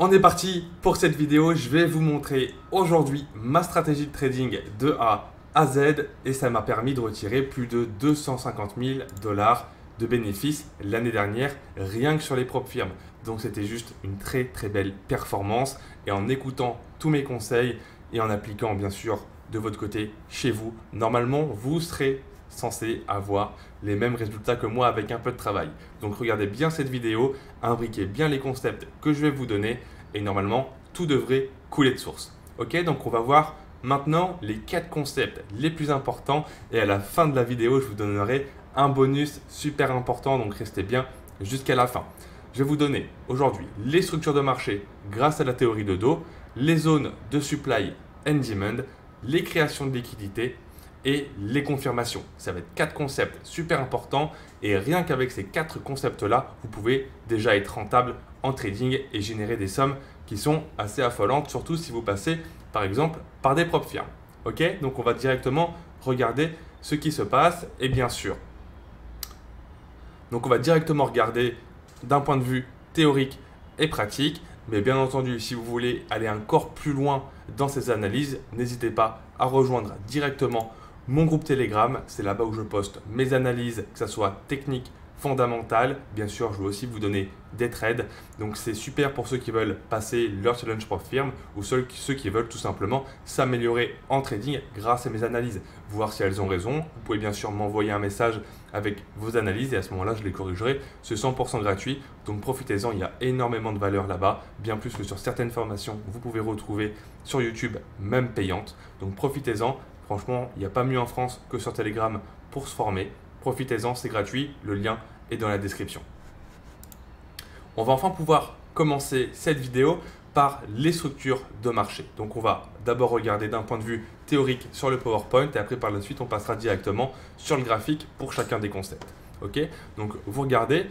On est parti pour cette vidéo. Je vais vous montrer aujourd'hui ma stratégie de trading de A à Z et ça m'a permis de retirer plus de 250 000 $ de bénéfices l'année dernière, rien que sur les propres firmes. Donc c'était juste une très très belle performance et en écoutant tous mes conseils et en appliquant bien sûr de votre côté chez vous, normalement vous serez censé avoir les mêmes résultats que moi avec un peu de travail. Donc regardez bien cette vidéo, imbriquez bien les concepts que je vais vous donner et normalement tout devrait couler de source. Ok, donc on va voir maintenant les 4 concepts les plus importants et à la fin de la vidéo je vous donnerai un bonus super important, donc restez bien jusqu'à la fin. Je vais vous donner aujourd'hui les structures de marché grâce à la théorie de Dow, les zones de supply and demand, les créations de liquidités et les confirmations. Ça va être 4 concepts super importants et rien qu'avec ces 4 concepts-là, vous pouvez déjà être rentable en trading et générer des sommes qui sont assez affolantes, surtout si vous passez par exemple par des propres firmes. Ok, donc on va directement regarder ce qui se passe et bien sûr, donc on va directement regarder d'un point de vue théorique et pratique, mais bien entendu, si vous voulez aller encore plus loin dans ces analyses, n'hésitez pas à rejoindre directement mon groupe Telegram. C'est là-bas où je poste mes analyses, que ce soit techniques, fondamentales. Bien sûr, je vais aussi vous donner des trades. Donc c'est super pour ceux qui veulent passer leur challenge prof firme ou ceux qui veulent tout simplement s'améliorer en trading grâce à mes analyses. Voir si elles ont raison. Vous pouvez bien sûr m'envoyer un message avec vos analyses et à ce moment-là, je les corrigerai. C'est 100% gratuit, donc profitez-en, il y a énormément de valeur là-bas, bien plus que sur certaines formations que vous pouvez retrouver sur YouTube, même payantes. Donc profitez-en, franchement, il n'y a pas mieux en France que sur Telegram pour se former. Profitez-en, c'est gratuit, le lien est dans la description. On va enfin pouvoir commencer cette vidéo par les structures de marché. Donc on va d'abord regarder d'un point de vue théorique sur le PowerPoint et après par la suite on passera directement sur le graphique pour chacun des concepts. Ok, donc vous regardez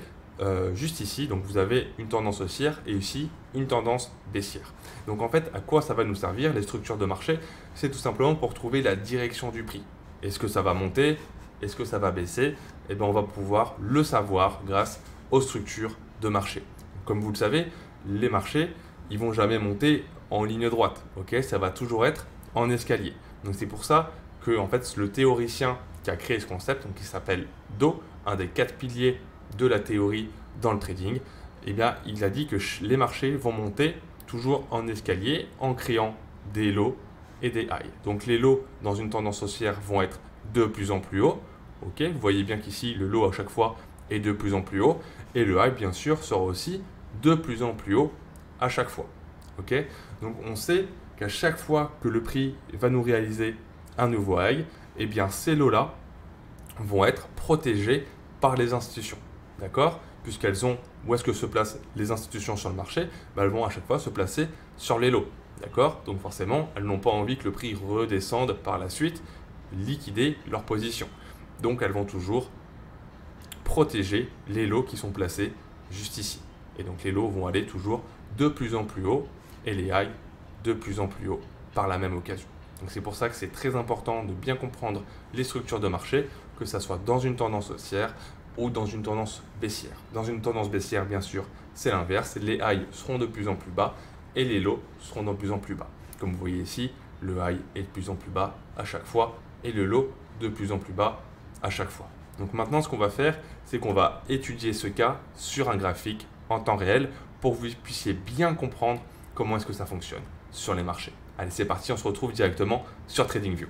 juste ici, donc vous avez une tendance haussière et ici une tendance baissière. Donc en fait, à quoi ça va nous servir les structures de marché? C'est tout simplement pour trouver la direction du prix. Est-ce que ça va monter? Est-ce que ça va baisser? Eh bien on va pouvoir le savoir grâce aux structures de marché. Comme vous le savez, les marchés, ils vont jamais monter en ligne droite. Ok, ça va toujours être en escalier. Donc c'est pour ça que en fait, le théoricien qui a créé ce concept, donc qui s'appelle Dow, un des 4 piliers de la théorie dans le trading, eh bien, il a dit que les marchés vont monter toujours en escalier en créant des lows et des highs. Donc les lows dans une tendance haussière vont être de plus en plus hauts. Ok, vous voyez bien qu'ici le low à chaque fois est de plus en plus haut et le high bien sûr sera aussi de plus en plus haut à chaque fois. Ok, donc on sait qu'à chaque fois que le prix va nous réaliser un nouveau high, eh bien ces lots-là vont être protégés par les institutions. D'accord? Puisqu'elles ont, où est-ce que se placent les institutions sur le marché? Elles vont à chaque fois se placer sur les lots. D'accord? Donc forcément, elles n'ont pas envie que le prix redescende par la suite, liquider leur position. Donc elles vont toujours protéger les lots qui sont placés juste ici. Et donc les lots vont aller toujours de plus en plus haut et les highs de plus en plus haut par la même occasion. Donc c'est pour ça que c'est très important de bien comprendre les structures de marché, que ça soit dans une tendance haussière ou dans une tendance baissière. Dans une tendance baissière, bien sûr, c'est l'inverse. Les highs seront de plus en plus bas et les lows seront de plus en plus bas. Comme vous voyez ici, le high est de plus en plus bas à chaque fois et le low de plus en plus bas à chaque fois. Donc maintenant, ce qu'on va faire, c'est qu'on va étudier ce cas sur un graphique en temps réel pour que vous puissiez bien comprendre comment est-ce que ça fonctionne sur les marchés. Allez, c'est parti, on se retrouve directement sur TradingView.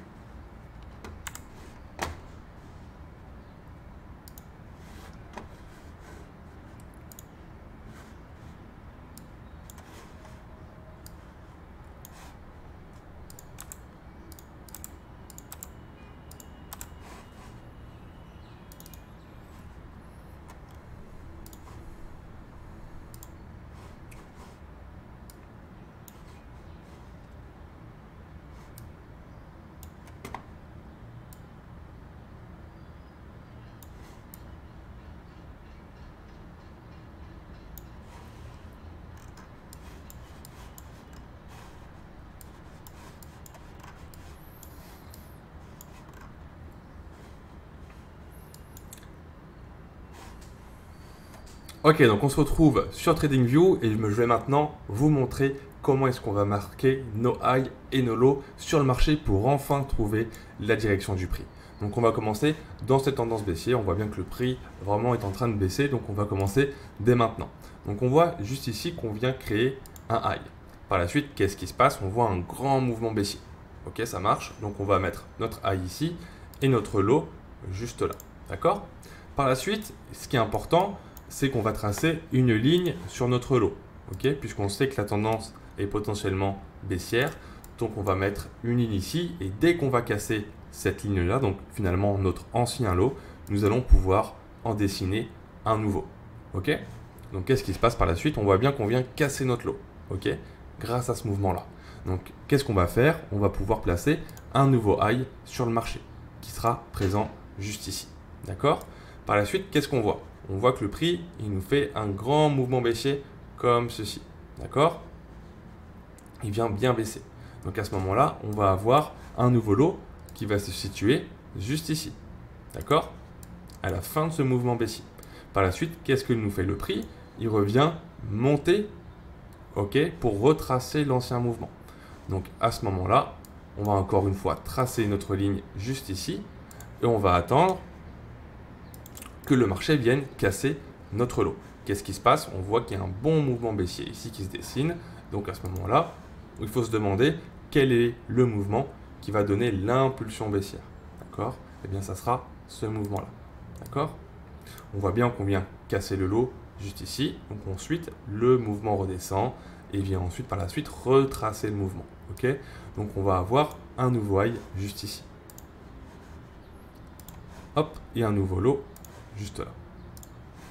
Ok, donc on se retrouve sur TradingView et je vais maintenant vous montrer comment est-ce qu'on va marquer nos highs et nos lows sur le marché pour enfin trouver la direction du prix. Donc on va commencer dans cette tendance baissière. On voit bien que le prix vraiment est en train de baisser, donc on va commencer dès maintenant. Donc on voit juste ici qu'on vient créer un high. Par la suite, qu'est-ce qui se passe? On voit un grand mouvement baissier. Ok, ça marche. Donc on va mettre notre high ici et notre low juste là. D'accord? Par la suite, ce qui est important, c'est qu'on va tracer une ligne sur notre low. Ok, puisqu'on sait que la tendance est potentiellement baissière. Donc on va mettre une ligne ici et dès qu'on va casser cette ligne-là, donc finalement notre ancien low, nous allons pouvoir en dessiner un nouveau. Ok? Donc qu'est-ce qui se passe par la suite? On voit bien qu'on vient casser notre low. Ok? Grâce à ce mouvement-là. Donc qu'est-ce qu'on va faire? On va pouvoir placer un nouveau high sur le marché qui sera présent juste ici. D'accord? Par la suite, qu'est-ce qu'on voit? On voit que le prix, il nous fait un grand mouvement baissier comme ceci. D'accord? Il vient bien baisser. Donc à ce moment-là, on va avoir un nouveau low qui va se situer juste ici. D'accord? À la fin de ce mouvement baissier. Par la suite, qu'est-ce que nous fait le prix? Il revient monter, ok, pour retracer l'ancien mouvement. Donc à ce moment-là, on va encore une fois tracer notre ligne juste ici et on va attendre que le marché vienne casser notre low. Qu'est-ce qui se passe? On voit qu'il y a un bon mouvement baissier ici qui se dessine. Donc à ce moment-là, il faut se demander quel est le mouvement qui va donner l'impulsion baissière. D'accord? Eh bien, ça sera ce mouvement-là. D'accord? On voit bien qu'on vient casser le low juste ici. Donc ensuite, le mouvement redescend et vient ensuite par la suite retracer le mouvement. Ok? Donc on va avoir un nouveau high juste ici. Hop, et un nouveau low juste là.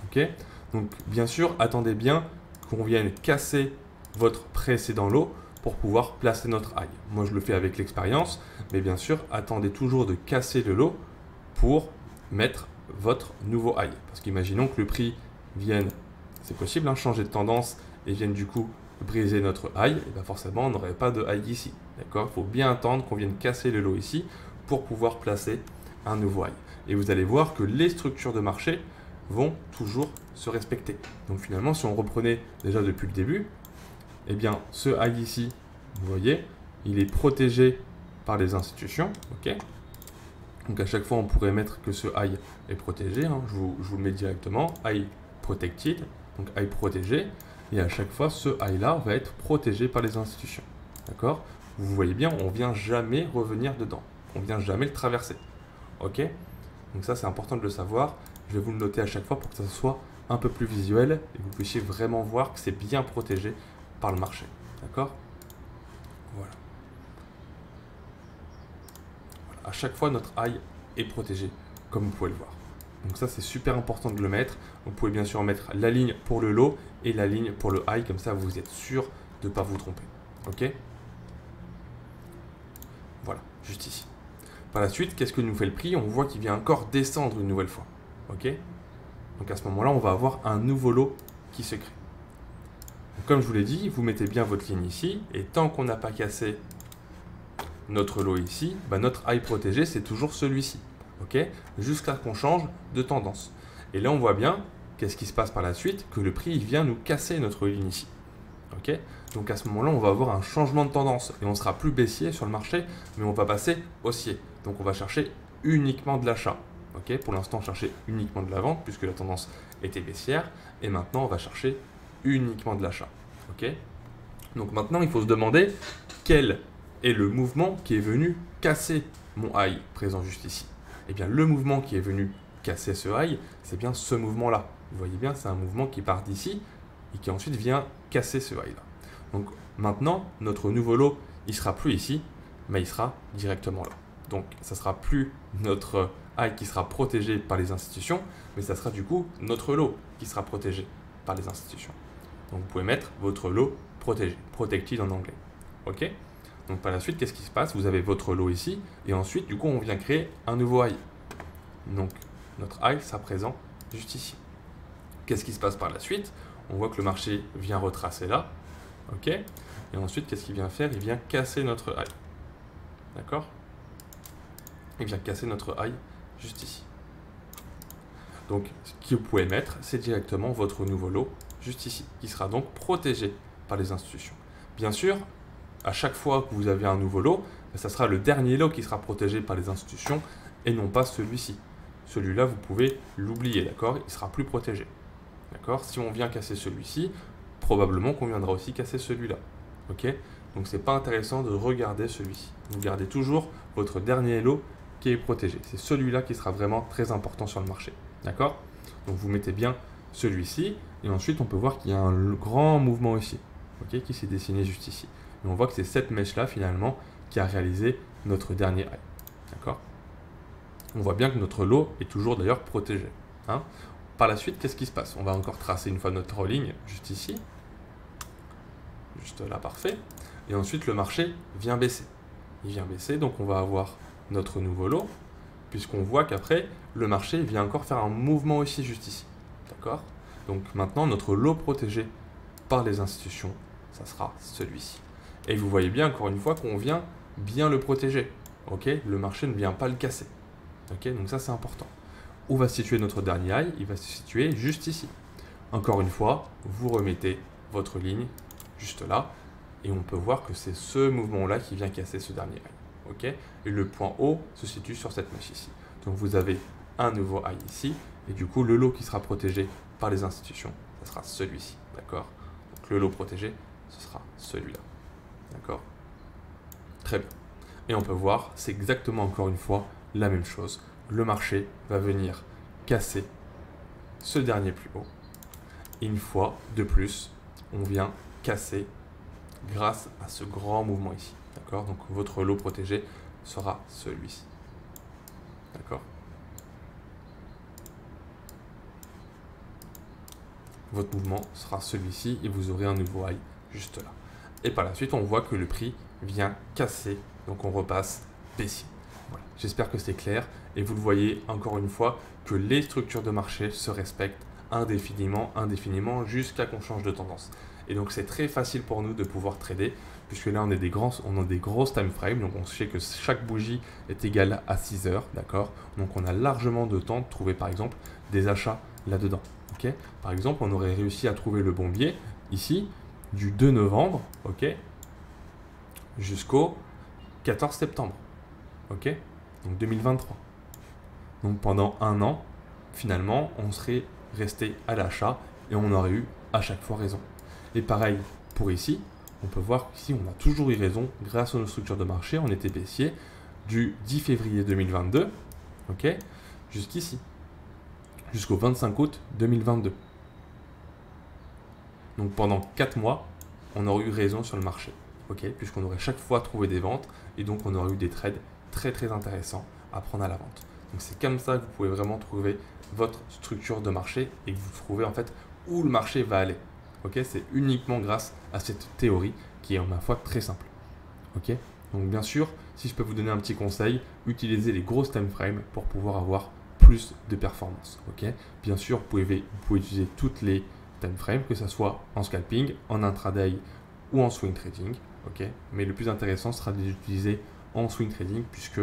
Ok? Donc bien sûr, attendez bien qu'on vienne casser votre précédent low pour pouvoir placer notre high. Moi, je le fais avec l'expérience, mais bien sûr, attendez toujours de casser le low pour mettre votre nouveau high. Parce qu'imaginons que le prix vienne, c'est possible, changer de tendance et vienne du coup briser notre high, et bien forcément, on n'aurait pas de high ici. D'accord? Il faut bien attendre qu'on vienne casser le low ici pour pouvoir placer un nouveau high. Et vous allez voir que les structures de marché vont toujours se respecter. Donc finalement, si on reprenait déjà depuis le début, eh bien, ce high ici, vous voyez, il est protégé par les institutions. Ok. Donc à chaque fois, on pourrait mettre que ce high est protégé. Je vous le mets directement. High protected, donc high protégé. Et à chaque fois, ce high-là va être protégé par les institutions. D'accord? Vous voyez bien, on ne vient jamais revenir dedans. On ne vient jamais le traverser. Ok? Donc ça, c'est important de le savoir. Je vais vous le noter à chaque fois pour que ça soit un peu plus visuel et que vous puissiez vraiment voir que c'est bien protégé par le marché. D'accord? Voilà. À chaque fois, notre high est protégé, comme vous pouvez le voir. Donc ça, c'est super important de le mettre. Vous pouvez bien sûr mettre la ligne pour le low et la ligne pour le high, comme ça, vous êtes sûr de ne pas vous tromper. Ok? Voilà, juste ici. Par la suite, qu'est-ce que nous fait le prix? On voit qu'il vient encore descendre une nouvelle fois. Ok? Donc à ce moment-là, on va avoir un nouveau low qui se crée. Donc, comme je vous l'ai dit, vous mettez bien votre ligne ici, et tant qu'on n'a pas cassé notre low ici, notre high protégé, c'est toujours celui-ci. Ok? Jusqu'à ce qu'on change de tendance. Et là, on voit bien, qu'est-ce qui se passe par la suite? Que le prix il vient nous casser notre ligne ici. Ok? Donc à ce moment-là, on va avoir un changement de tendance et on sera plus baissier sur le marché, mais on va passer haussier. Donc on va chercher uniquement de l'achat. Ok? Pour l'instant, on cherchait uniquement de la vente puisque la tendance était baissière. Et maintenant, on va chercher uniquement de l'achat. Ok? Donc maintenant, il faut se demander quel est le mouvement qui est venu casser mon high présent juste ici. Eh bien, le mouvement qui est venu casser ce high, c'est bien ce mouvement-là. Vous voyez bien, c'est un mouvement qui part d'ici et qui ensuite vient casser ce high-là. Donc maintenant, notre nouveau low, il ne sera plus ici, mais il sera directement là. Donc ça ne sera plus notre high qui sera protégé par les institutions, mais ça sera du coup notre low qui sera protégé par les institutions. Donc vous pouvez mettre votre low protégé, protected en anglais. Ok? Donc par la suite, qu'est-ce qui se passe? Vous avez votre low ici, et ensuite, du coup, on vient créer un nouveau high. Donc notre high sera présent juste ici. Qu'est-ce qui se passe par la suite? On voit que le marché vient retracer là. Ok? Et ensuite, qu'est-ce qu'il vient faire? Il vient casser notre high. D'accord? Il vient casser notre high juste ici. Donc, ce que vous pouvez mettre, c'est directement votre nouveau lot juste ici, qui sera donc protégé par les institutions. Bien sûr, à chaque fois que vous avez un nouveau lot, ça sera le dernier lot qui sera protégé par les institutions et non pas celui-ci. Celui-là, vous pouvez l'oublier, d'accord? Il ne sera plus protégé. D'accord? Si on vient casser celui-ci, probablement qu'on viendra aussi casser celui-là. Ok? Donc, ce n'est pas intéressant de regarder celui-ci. Vous gardez toujours votre dernier lot qui est protégé. C'est celui-là qui sera vraiment très important sur le marché. D'accord? Donc, vous mettez bien celui-ci. Et ensuite, on peut voir qu'il y a un grand mouvement ici, ok, qui s'est dessiné juste ici. Et on voit que c'est cette mèche-là, finalement, qui a réalisé notre dernier high. D'accord? On voit bien que notre lot est toujours d'ailleurs protégé. Hein. Par la suite, qu'est-ce qui se passe? On va encore tracer une fois notre ligne, juste ici. Juste là, parfait. Et ensuite, le marché vient baisser. Il vient baisser, donc on va avoir notre nouveau lot, puisqu'on voit qu'après, le marché vient encore faire un mouvement aussi juste ici. D'accord? Donc maintenant, notre lot protégé par les institutions, ça sera celui-ci. Et vous voyez bien, encore une fois, qu'on vient bien le protéger. Ok? Le marché ne vient pas le casser. Ok? Donc ça, c'est important. Où va se situer notre dernier high? Il va se situer juste ici. Encore une fois, vous remettez votre ligne juste là. Et on peut voir que c'est ce mouvement-là qui vient casser ce dernier high. Ok? Et le point haut se situe sur cette mèche ici. Donc vous avez un nouveau high ici. Et du coup, le lot qui sera protégé par les institutions, ce sera celui-ci. D'accord? Donc le lot protégé, ce sera celui-là. D'accord? Très bien. Et on peut voir, c'est exactement encore une fois la même chose. Le marché va venir casser ce dernier plus haut. Et une fois de plus, on vient casser grâce à ce grand mouvement ici. D'accord? Donc votre lot protégé sera celui-ci. D'accord? Votre mouvement sera celui-ci et vous aurez un nouveau high juste là. Et par la suite, on voit que le prix vient casser. Donc on repasse baissier. Voilà. J'espère que c'est clair. Et vous le voyez encore une fois que les structures de marché se respectent indéfiniment jusqu'à qu'on change de tendance. Et donc c'est très facile pour nous de pouvoir trader, puisque là on a des grosses time frames, donc on sait que chaque bougie est égale à 6 heures, d'accord? Donc on a largement de temps de trouver par exemple des achats là-dedans. Okay, par exemple, on aurait réussi à trouver le bon biais ici du 2 novembre, ok, jusqu'au 14 septembre, ok, donc 2023. Donc pendant un an, finalement, on serait resté à l'achat et on aurait eu à chaque fois raison. Et pareil pour ici, on peut voir qu'ici on a toujours eu raison grâce à nos structures de marché. On était baissier du 10 février 2022, ok, jusqu'ici. Jusqu'au 25 août 2022. Donc pendant 4 mois, on aurait eu raison sur le marché, ok, puisqu'on aurait chaque fois trouvé des ventes et donc on aurait eu des trades très intéressants à prendre à la vente. Donc c'est comme ça que vous pouvez vraiment trouver votre structure de marché et que vous trouvez en fait où le marché va aller. Ok, c'est uniquement grâce à cette théorie qui est en ma foi très simple. Ok, donc bien sûr, si je peux vous donner un petit conseil, utilisez les grosses time frames pour pouvoir avoir plus de performance. Ok, bien sûr, vous pouvez utiliser toutes les time frames, que ce soit en scalping, en intraday ou en swing trading. Ok, mais le plus intéressant sera de les utiliser en swing trading, puisque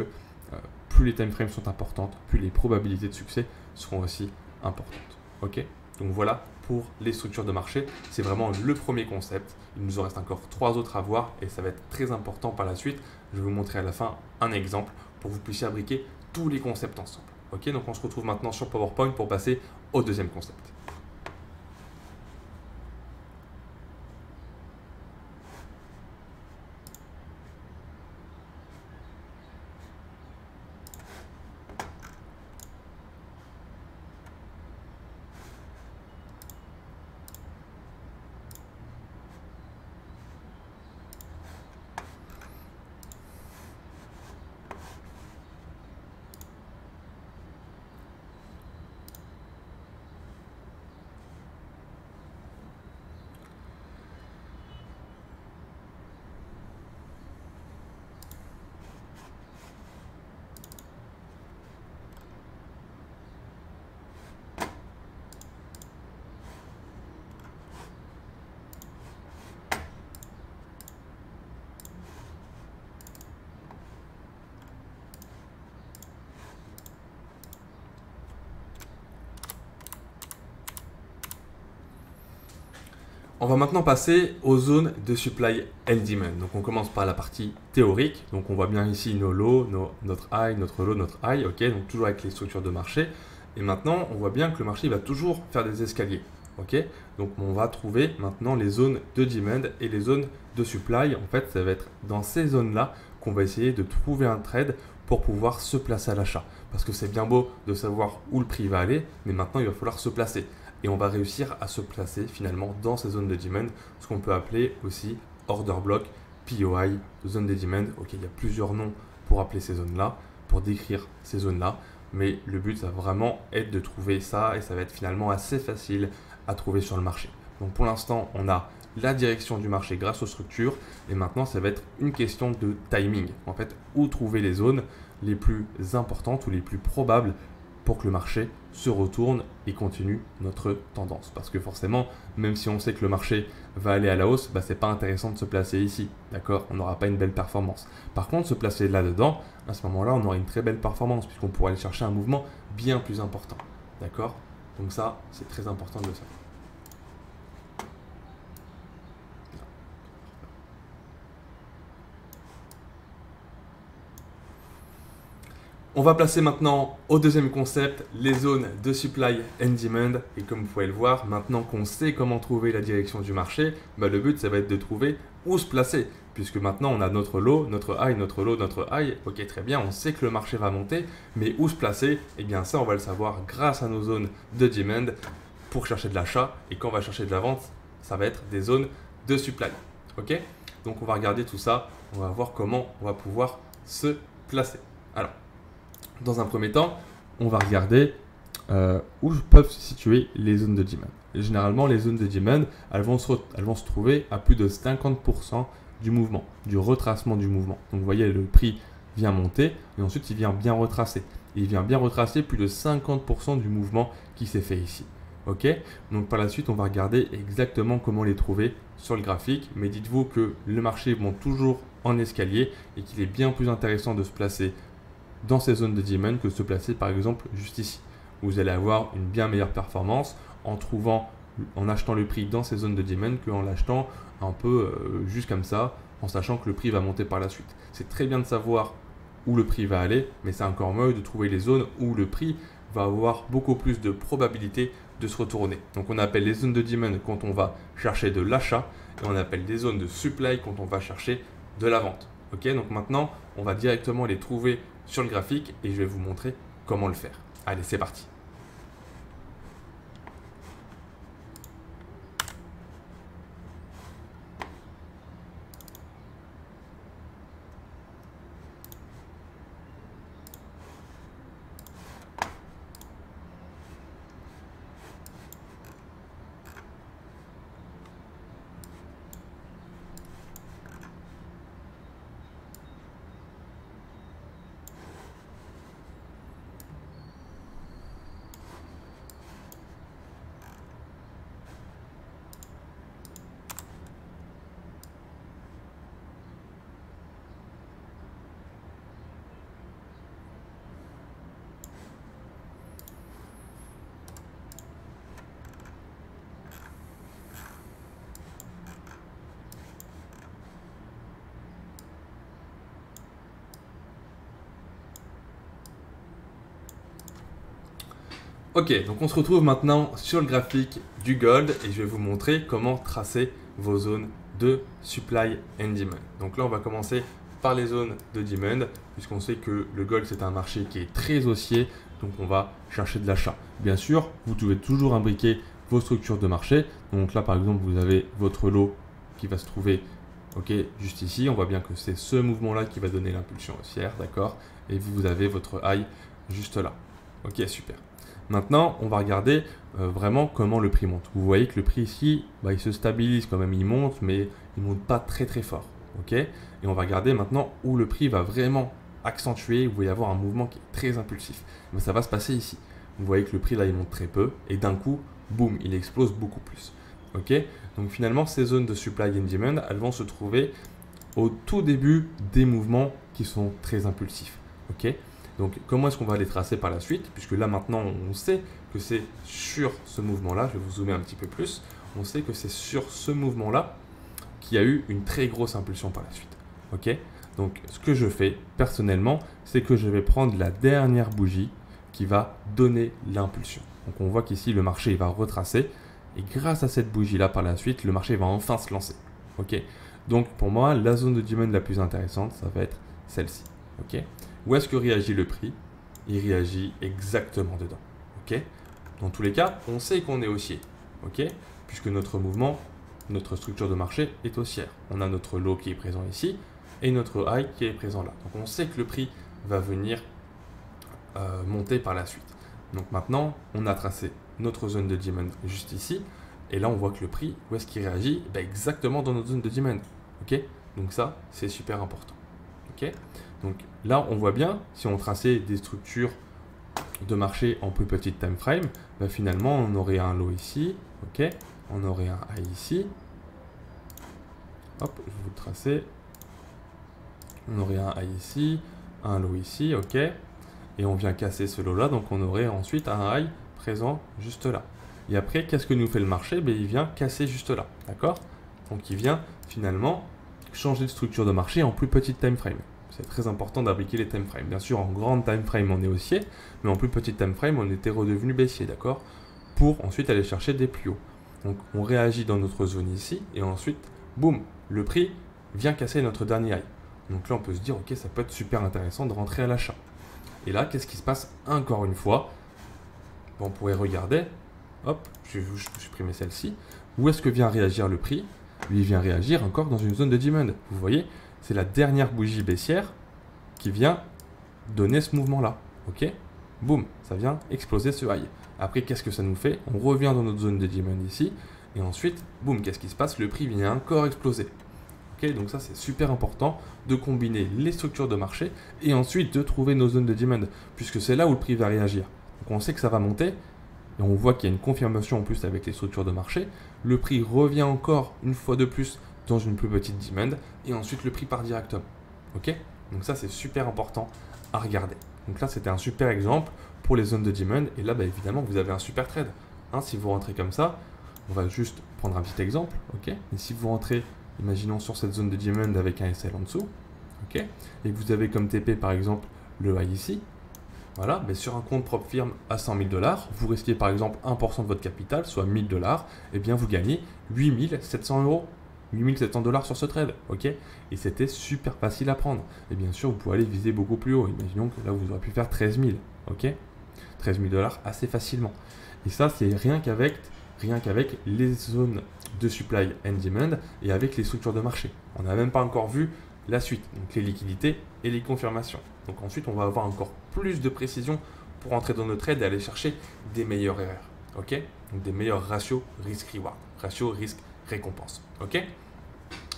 plus les time frames sont importantes, plus les probabilités de succès seront aussi importantes. Ok, donc voilà pour les structures de marché. C'est vraiment le premier concept. Il nous en reste encore 3 autres à voir et ça va être très important par la suite. Je vais vous montrer à la fin un exemple pour que vous puissiez imbriquer tous les concepts ensemble. Ok, donc on se retrouve maintenant sur PowerPoint pour passer au deuxième concept. On va maintenant passer aux zones de supply and demand. Donc on commence par la partie théorique. Donc on voit bien ici nos lows, notre high, notre low, notre high. Ok, donc toujours avec les structures de marché. Et maintenant, on voit bien que le marché va toujours faire des escaliers. Ok, donc on va trouver maintenant les zones de demand et les zones de supply. En fait, ça va être dans ces zones-là qu'on va essayer de trouver un trade pour pouvoir se placer à l'achat. Parce que c'est bien beau de savoir où le prix va aller, mais maintenant il va falloir se placer. Et on va réussir à se placer finalement dans ces zones de demand, ce qu'on peut appeler aussi order block, POI, zone de demand. Ok, il y a plusieurs noms pour appeler ces zones-là, pour décrire ces zones-là, mais le but ça va vraiment être de trouver ça et ça va être finalement assez facile à trouver sur le marché. Donc pour l'instant, on a la direction du marché grâce aux structures et maintenant ça va être une question de timing. En fait, où trouver les zones les plus importantes ou les plus probables pour que le marché se retourne et continue notre tendance. Parce que forcément, même si on sait que le marché va aller à la hausse, bah, c'est pas intéressant de se placer ici. D'accord, on n'aura pas une belle performance. Par contre, se placer là-dedans, à ce moment-là, on aura une très belle performance puisqu'on pourra aller chercher un mouvement bien plus important. D'accord, donc ça, c'est très important de le savoir. On va placer maintenant au deuxième concept, les zones de supply and demand. Et comme vous pouvez le voir, maintenant qu'on sait comment trouver la direction du marché, bah le but, ça va être de trouver où se placer. Puisque maintenant, on a notre low, notre high, notre low, notre high. Ok, très bien, on sait que le marché va monter, mais où se placer? Eh bien ça, on va le savoir grâce à nos zones de demand pour chercher de l'achat. Et quand on va chercher de la vente, ça va être des zones de supply. Ok, donc on va regarder tout ça, on va voir comment on va pouvoir se placer. Alors, dans un premier temps, on va regarder où peuvent se situer les zones de demand. Et généralement, les zones de demand, elles vont se trouver à plus de 50% du mouvement, du retracement du mouvement. Donc vous voyez, le prix vient monter et ensuite il vient bien retracer. Et il vient bien retracer plus de 50% du mouvement qui s'est fait ici. Ok, donc par la suite, on va regarder exactement comment les trouver sur le graphique. Mais dites-vous que le marché monte toujours en escalier et qu'il est bien plus intéressant de se placer dans ces zones de demand que de se placer par exemple juste ici. Vous allez avoir une bien meilleure performance en achetant le prix dans ces zones de demand qu'en l'achetant un peu juste comme ça, en sachant que le prix va monter par la suite. C'est très bien de savoir où le prix va aller, mais c'est encore mieux de trouver les zones où le prix va avoir beaucoup plus de probabilité de se retourner. Donc on appelle les zones de demand quand on va chercher de l'achat et on appelle des zones de supply quand on va chercher de la vente. Ok, donc maintenant on va directement les trouver sur le graphique et je vais vous montrer comment le faire. Allez, c'est parti. Ok, donc on se retrouve maintenant sur le graphique du gold et je vais vous montrer comment tracer vos zones de supply and demand. Donc là, on va commencer par les zones de demand puisqu'on sait que le gold, c'est un marché qui est très haussier, donc on va chercher de l'achat. Bien sûr, vous pouvez toujours imbriquer vos structures de marché. Donc là, par exemple, vous avez votre lot qui va se trouver juste ici. On voit bien que c'est ce mouvement-là qui va donner l'impulsion haussière, d'accord? Et vous avez votre high juste là. Ok, super. Maintenant, on va regarder vraiment comment le prix monte. Vous voyez que le prix ici, il se stabilise quand même, il monte, mais il ne monte pas très très fort. Ok, et on va regarder maintenant où le prix va vraiment accentuer, où il va y avoir un mouvement qui est très impulsif. Mais ça va se passer ici. Vous voyez que le prix là, il monte très peu, et d'un coup, boum, il explose beaucoup plus. Ok, donc finalement, ces zones de supply and demand, elles vont se trouver au tout début des mouvements qui sont très impulsifs. Ok, donc comment est-ce qu'on va les tracer par la suite? Puisque là maintenant on sait que c'est sur ce mouvement-là, je vais vous zoomer un petit peu plus, on sait que c'est sur ce mouvement-là qu'il y a eu une très grosse impulsion par la suite. Ok? Donc, ce que je fais personnellement, c'est que je vais prendre la dernière bougie qui va donner l'impulsion. Donc, on voit qu'ici, le marché va retracer. Et grâce à cette bougie-là, par la suite, le marché va enfin se lancer. Ok? Donc, pour moi, la zone de demand la plus intéressante, ça va être celle-ci. Ok? Où est-ce que réagit le prix? Il réagit exactement dedans. Ok? Dans tous les cas, on sait qu'on est haussier. Ok? Puisque notre mouvement, notre structure de marché est haussière. On a notre low qui est présent ici et notre high qui est présent là. Donc on sait que le prix va venir monter par la suite. Donc maintenant, on a tracé notre zone de demand juste ici. Et là, on voit que le prix, où est-ce qu'il réagit? Exactement dans notre zone de demand. Ok? Donc ça, c'est super important. Ok? Donc là, on voit bien, si on traçait des structures de marché en plus petite time frame, finalement, on aurait un low ici. Ok? On aurait un high ici. Hop, je vais vous le tracer. On aurait un high ici, un low ici, ok. Et on vient casser ce low là, donc on aurait ensuite un high présent juste là. Et après, qu'est-ce que nous fait le marché? Il vient casser juste là, d'accord? Donc il vient finalement changer de structure de marché en plus petite time frame. C'est très important d'appliquer les time frames. Bien sûr, en grande time frame, on est haussier, mais en plus petite time frame, on était redevenu baissier, d'accord? Pour ensuite aller chercher des plus hauts. Donc on réagit dans notre zone ici, et ensuite, boum, le prix vient casser notre dernier high. Donc là, on peut se dire, ok, ça peut être super intéressant de rentrer à l'achat. Et là, qu'est-ce qui se passe encore une fois? On pourrait regarder, hop, je vais supprimer celle-ci. Où est-ce que vient réagir le prix? Lui, il vient réagir encore dans une zone de demand. Vous voyez, c'est la dernière bougie baissière qui vient donner ce mouvement-là. Ok? Boum, ça vient exploser ce high. Après, qu'est-ce que ça nous fait? On revient dans notre zone de demand ici. Et ensuite, boum, qu'est-ce qui se passe? Le prix vient encore exploser. Okay, donc ça, c'est super important de combiner les structures de marché et ensuite de trouver nos zones de demand, puisque c'est là où le prix va réagir. Donc on sait que ça va monter, et on voit qu'il y a une confirmation en plus avec les structures de marché. Le prix revient encore une fois de plus dans une plus petite demand, et ensuite le prix part directement. Ok? Donc ça, c'est super important à regarder. Donc là, c'était un super exemple pour les zones de demand, et là, évidemment, vous avez un super trade. Hein, si vous rentrez comme ça, on va juste prendre un petit exemple. Ok? Et si vous rentrez, imaginons sur cette zone de demand avec un SL en dessous, ok, et que vous avez comme TP par exemple le high ici, voilà, mais sur un compte propre firme à 100 000 $, vous risquez par exemple 1% de votre capital, soit 1000 $, et bien vous gagnez 8 700 €, 8 700 $ sur ce trade, ok, et c'était super facile à prendre. Et bien sûr, vous pouvez aller viser beaucoup plus haut. Imaginons que là vous aurez pu faire 13 000, ok, 13 000 $ assez facilement. Et ça, c'est rien qu'avec les zones de supply and demand et avec les structures de marché. On n'a même pas encore vu la suite, donc les liquidités et les confirmations. Donc ensuite, on va avoir encore plus de précision pour entrer dans notre trade et aller chercher des meilleures erreurs. Ok? Donc des meilleurs ratios risk-reward, ratio risque-récompense. Ok?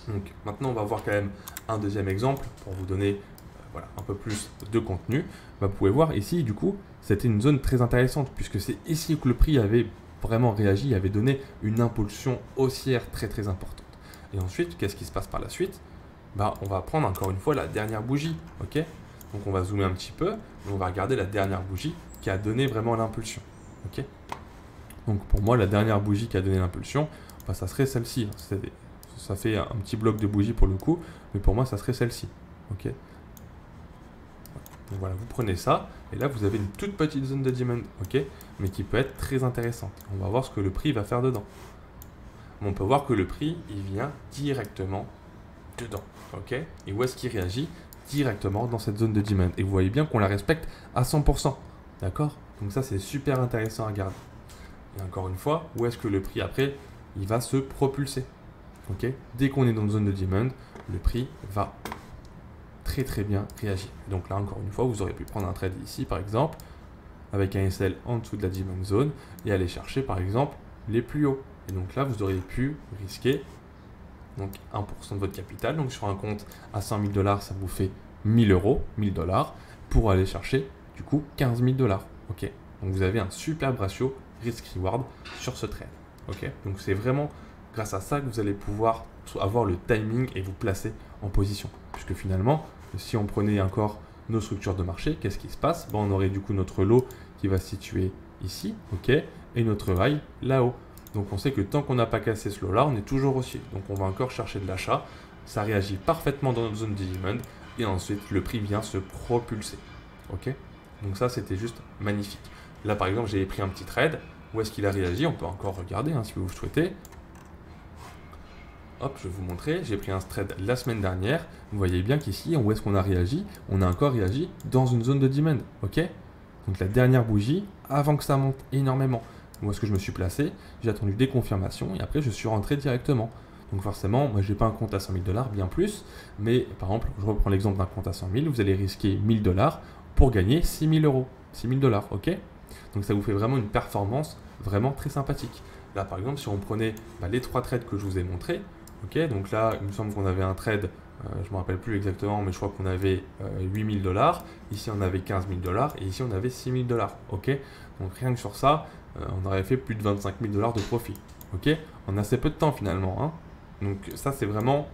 Donc maintenant, on va voir quand même un deuxième exemple pour vous donner voilà, un peu plus de contenu. Vous pouvez voir ici, du coup, c'était une zone très intéressante puisque c'est ici que le prix avait vraiment réagi, avait donné une impulsion haussière très très importante. Et ensuite, qu'est-ce qui se passe par la suite? On va prendre encore une fois la dernière bougie. Ok? Donc on va zoomer un petit peu et on va regarder la dernière bougie qui a donné vraiment l'impulsion. Ok? Donc pour moi, la dernière bougie qui a donné l'impulsion, ça serait celle-ci. Ça fait un petit bloc de bougie pour le coup, mais pour moi, ça serait celle-ci. Ok? Donc voilà, vous prenez ça, et là vous avez une toute petite zone de demand, ok, mais qui peut être très intéressante. On va voir ce que le prix va faire dedans. On peut voir que le prix, il vient directement dedans, ok. Et où est-ce qu'il réagit? Directement dans cette zone de demand. Et vous voyez bien qu'on la respecte à 100%, d'accord. Donc ça, c'est super intéressant à regarder. Et encore une fois, où est-ce que le prix après, il va se propulser, ok. Dès qu'on est dans une zone de demand, le prix va très très bien réagir. Donc là, encore une fois, vous aurez pu prendre un trade ici, par exemple, avec un SL en dessous de la demand zone et aller chercher, par exemple, les plus hauts. Et donc là, vous auriez pu risquer donc 1% de votre capital. Donc sur un compte à 100 000 $, ça vous fait 1000 €, 1000 $, pour aller chercher du coup 15 000 $. Ok. Donc vous avez un superbe ratio risk-reward sur ce trade. Ok. Donc c'est vraiment grâce à ça que vous allez pouvoir avoir le timing et vous placer en position. Puisque finalement, si on prenait encore nos structures de marché, qu'est-ce qui se passe? On aurait du coup notre lot qui va se situer ici, ok, et notre high là-haut. Donc on sait que tant qu'on n'a pas cassé ce lot-là, on est toujours haussier. Donc on va encore chercher de l'achat. Ça réagit parfaitement dans notre zone de demand. Et ensuite, le prix vient se propulser. Ok? Donc ça, c'était juste magnifique. Là, par exemple, j'ai pris un petit trade. Où est-ce qu'il a réagi? On peut encore regarder si vous souhaitez. Hop, je vais vous montrer. J'ai pris un trade la semaine dernière. Vous voyez bien qu'ici, où est-ce qu'on a réagi? On a encore réagi dans une zone de demand. Ok? Donc la dernière bougie, avant que ça monte énormément. Où est-ce que je me suis placé? J'ai attendu des confirmations et après, je suis rentré directement. Donc forcément, moi, je n'ai pas un compte à 100 000 $, bien plus. Mais par exemple, je reprends l'exemple d'un compte à 100 000. Vous allez risquer 1 000 $ pour gagner 6 000 €. 6 000 $, ok? Donc ça vous fait vraiment une performance vraiment très sympathique. Là, par exemple, si on prenait les 3 trades que je vous ai montrés, ok, donc là, il me semble qu'on avait un trade, je ne me rappelle plus exactement, mais je crois qu'on avait 8 000 $. Ici, on avait 15 000 $ et ici, on avait 6 000 $. Ok, donc rien que sur ça, on aurait fait plus de 25 000 $ de profit. Ok, en assez peu de temps finalement. Hein. Donc ça, c'est vraiment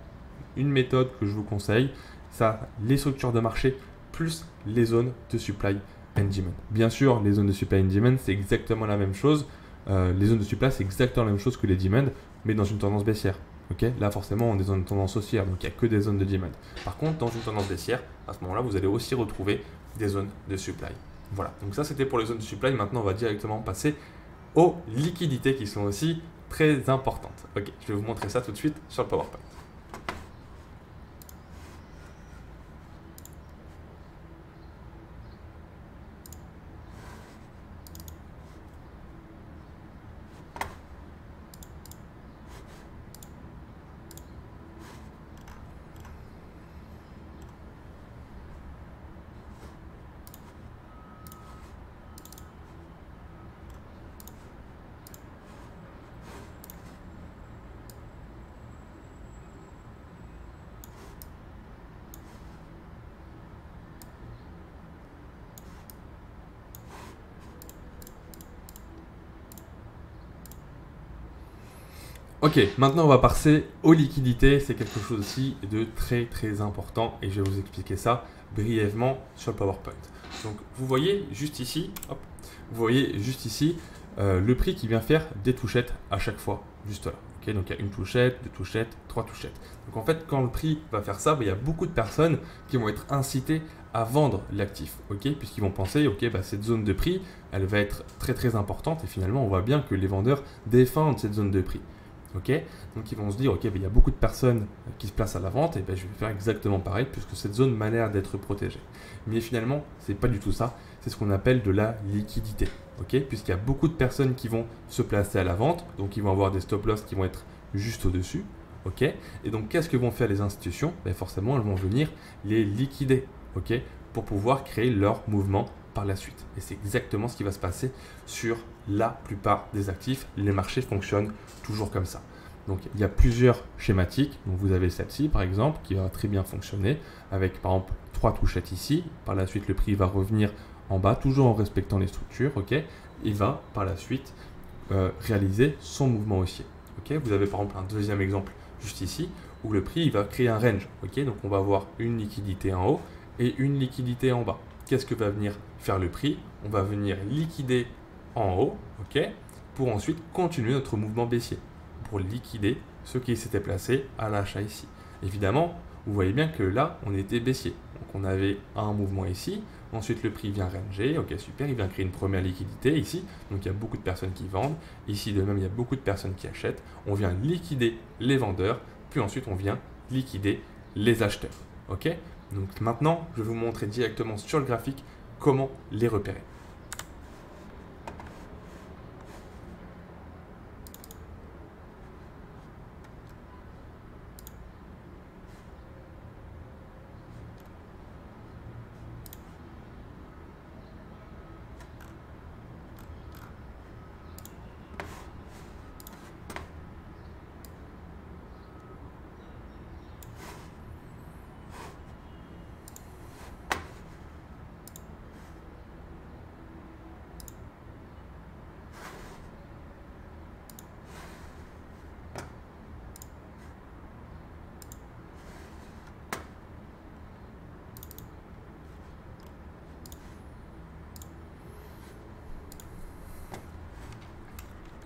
une méthode que je vous conseille. Ça, les structures de marché plus les zones de supply and demand. Bien sûr, les zones de supply and demand, c'est exactement la même chose. Les zones de supply, c'est exactement la même chose que les demand, mais dans une tendance baissière. Okay, là, forcément, on est dans une tendance haussière, donc il n'y a que des zones de demand. Par contre, dans une tendance baissière, à ce moment-là, vous allez aussi retrouver des zones de supply. Voilà, donc ça, c'était pour les zones de supply. Maintenant, on va directement passer aux liquidités qui sont aussi très importantes. Ok, je vais vous montrer ça tout de suite sur le PowerPoint. Ok, maintenant on va passer aux liquidités. C'est quelque chose aussi de très très important et je vais vous expliquer ça brièvement sur le PowerPoint. Donc vous voyez juste ici, hop, vous voyez juste ici le prix qui vient faire des touchettes à chaque fois, juste là. Okay, donc il y a une touchette, deux touchettes, trois touchettes. Donc en fait, quand le prix va faire ça, il y a beaucoup de personnes qui vont être incitées à vendre l'actif, ok, puisqu'ils vont penser, ok, cette zone de prix, elle va être très très importante et finalement on voit bien que les vendeurs défendent cette zone de prix. Okay, donc ils vont se dire, ok, il y a beaucoup de personnes qui se placent à la vente, et je vais faire exactement pareil puisque cette zone m'a l'air d'être protégée. Mais finalement, c'est pas du tout ça, c'est ce qu'on appelle de la liquidité. Okay, puisqu'il y a beaucoup de personnes qui vont se placer à la vente, donc ils vont avoir des stop loss qui vont être juste au-dessus. Okay, et donc qu'est-ce que vont faire les institutions? Forcément, elles vont venir les liquider, okay, pour pouvoir créer leur mouvement par la suite. Et c'est exactement ce qui va se passer sur la plupart des actifs. Les marchés fonctionnent toujours comme ça. Donc il y a plusieurs schématiques. Donc vous avez celle-ci par exemple qui va très bien fonctionner avec par exemple 3 touchettes ici. Par la suite le prix va revenir en bas toujours en respectant les structures. Okay, il va par la suite réaliser son mouvement haussier. Okay, vous avez par exemple un deuxième exemple juste ici où le prix il va créer un range. Okay, donc on va avoir une liquidité en haut et une liquidité en bas. Qu'est-ce que va venir faire le prix? On va venir liquider en haut, ok, pour ensuite continuer notre mouvement baissier, pour liquider ceux qui s'étaient placés à l'achat ici. Évidemment, vous voyez bien que là, on était baissier. Donc on avait un mouvement ici, ensuite le prix vient ranger, ok super, il vient créer une première liquidité ici, donc il y a beaucoup de personnes qui vendent, ici de même il y a beaucoup de personnes qui achètent, on vient liquider les vendeurs, puis ensuite on vient liquider les acheteurs, ok. Donc maintenant, je vais vous montrer directement sur le graphique comment les repérer.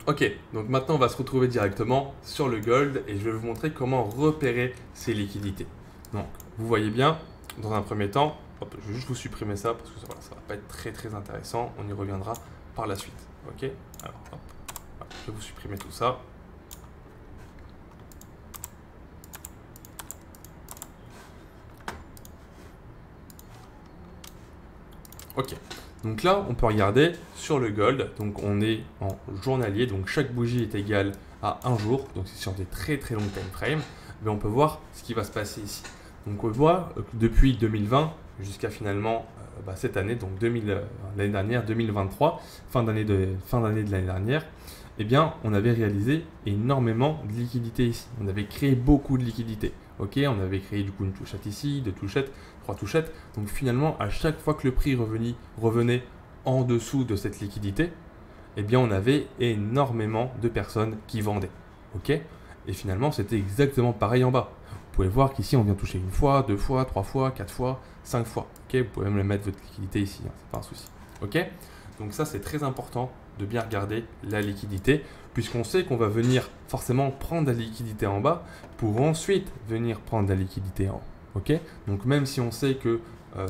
Ok, donc maintenant on va se retrouver directement sur le gold et je vais vous montrer comment repérer ces liquidités. Donc vous voyez bien, dans un premier temps, hop, je vais juste vous supprimer ça parce que ça, voilà, ça va pas être très intéressant, on y reviendra par la suite. Ok, alors hop, voilà, je vais vous supprimer tout ça. Ok, donc là on peut regarder sur le gold, donc on est en journalier, donc chaque bougie est égale à un jour, donc c'est sur des très longs time frames, mais on peut voir ce qui va se passer ici. Donc on voit que depuis 2020 jusqu'à finalement cette année, donc l'année dernière, 2023, fin d'année de l'année dernière, eh bien on avait réalisé énormément de liquidités ici. On avait créé beaucoup de liquidités. Ok, on avait créé du coup une touchette ici, deux touchettes, trois touchettes. Donc finalement, à chaque fois que le prix revenait en dessous de cette liquidité, eh bien on avait énormément de personnes qui vendaient. Ok, et finalement c'était exactement pareil en bas. Vous pouvez voir qu'ici on vient toucher une fois, deux fois, trois fois, quatre fois, cinq fois. Ok, vous pouvez même mettre votre liquidité ici, hein, c'est pas un souci. Ok, donc ça c'est très important de bien regarder la liquidité, puisqu'on sait qu'on va venir forcément prendre la liquidité en bas pour ensuite venir prendre la liquidité en haut. Ok, donc même si on sait que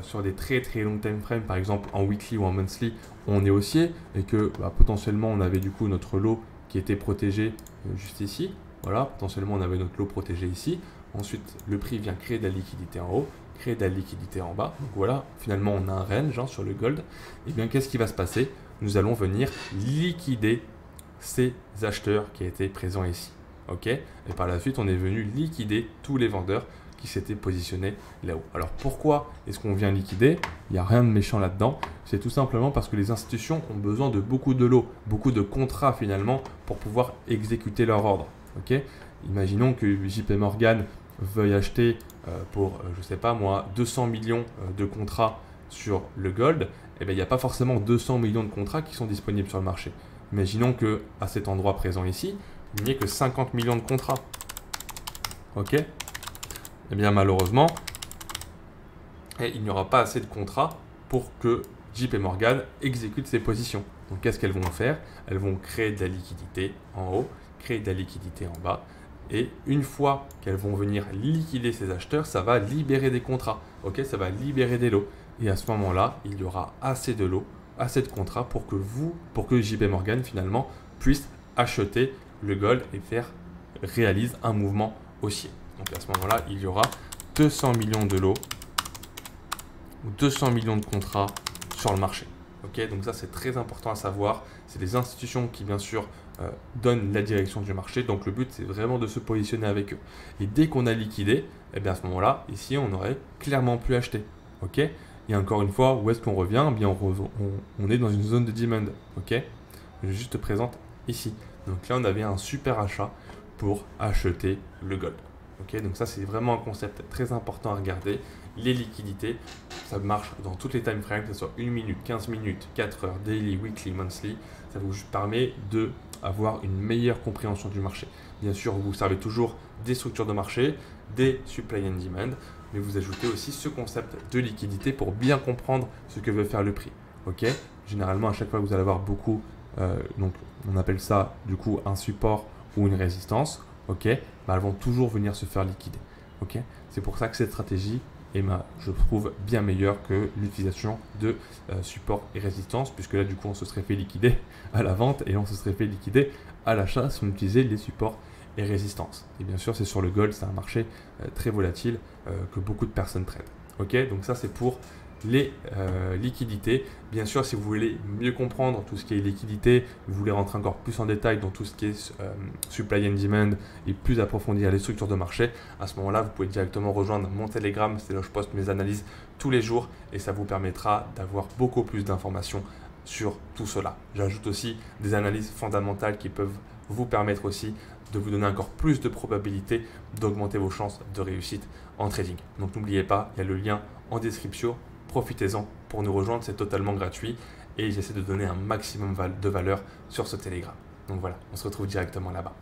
sur des très longs time frames, par exemple en weekly ou en monthly, on est haussier et que potentiellement on avait du coup notre lot qui était protégé juste ici. Voilà, potentiellement on avait notre lot protégé ici. Ensuite, le prix vient créer de la liquidité en haut, créer de la liquidité en bas. Donc voilà, finalement on a un range sur le gold. Et bien qu'est-ce qui va se passer? Nous allons venir liquider ces acheteurs qui étaient présents ici. Ok, et par la suite, on est venu liquider tous les vendeurs qui s'étaient positionnés là-haut. Alors pourquoi est-ce qu'on vient liquider? Il n'y a rien de méchant là-dedans. C'est tout simplement parce que les institutions ont besoin de beaucoup de lots, beaucoup de contrats finalement pour pouvoir exécuter leur ordre. Ok, imaginons que JP Morgan veuille acheter pour, je sais pas moi, 200 millions de contrats sur le gold. Eh bien, il n'y a pas forcément 200 millions de contrats qui sont disponibles sur le marché. Imaginons qu'à cet endroit présent ici, il n'y ait que 50 millions de contrats. Ok? Eh bien, malheureusement, il n'y aura pas assez de contrats pour que JP Morgan exécute ses positions. Donc, qu'est-ce qu'elles vont faire? Elles vont créer de la liquidité en haut, créer de la liquidité en bas. Et une fois qu'elles vont venir liquider ces acheteurs, ça va libérer des contrats. Ok? Ça va libérer des lots. Et à ce moment-là, il y aura assez de lots, assez de contrats pour que JP Morgan finalement puisse acheter le gold et réalise un mouvement haussier. Donc à ce moment-là, il y aura 200 millions de lots ou 200 millions de contrats sur le marché. Ok, donc ça c'est très important à savoir. C'est des institutions qui bien sûr donnent la direction du marché. Donc le but c'est vraiment de se positionner avec eux. Et dès qu'on a liquidé, eh bien à ce moment-là, ici on aurait clairement pu acheter. Ok. Et encore une fois, où est-ce qu'on revient? Eh bien, on est dans une zone de demand. Ok, je juste présente ici. Donc là, on avait un super achat pour acheter le gold. Ok, donc ça, c'est vraiment un concept très important à regarder. Les liquidités, ça marche dans toutes les time frames, que ce soit 1 minute, 15 minutes, 4 heures, daily, weekly, monthly. Ça vous permet d'avoir une meilleure compréhension du marché. Bien sûr, vous servez toujours des structures de marché, des supply and demand, mais vous ajoutez aussi ce concept de liquidité pour bien comprendre ce que veut faire le prix. Ok, généralement, à chaque fois que vous allez avoir beaucoup, donc on appelle ça du coup un support ou une résistance, ok, elles vont toujours venir se faire liquider. Ok, c'est pour ça que cette stratégie est, je trouve, bien meilleure que l'utilisation de support et résistance, puisque là, du coup, on se serait fait liquider à la vente et on se serait fait liquider à l'achat si on utilisait les supports et résistance. Et bien sûr, c'est sur le gold, c'est un marché très volatile que beaucoup de personnes traitent. Ok, donc ça c'est pour les liquidités. Bien sûr, si vous voulez mieux comprendre tout ce qui est liquidité, vous voulez rentrer encore plus en détail dans tout ce qui est supply and demand et plus approfondir les structures de marché, à ce moment-là, vous pouvez directement rejoindre mon Telegram. C'est là où je poste mes analyses tous les jours et ça vous permettra d'avoir beaucoup plus d'informations sur tout cela. J'ajoute aussi des analyses fondamentales qui peuvent vous permettre aussi de vous donner encore plus de probabilité d'augmenter vos chances de réussite en trading. Donc n'oubliez pas, il y a le lien en description, profitez-en pour nous rejoindre, c'est totalement gratuit et j'essaie de donner un maximum de valeur sur ce Telegram. Donc voilà, on se retrouve directement là-bas.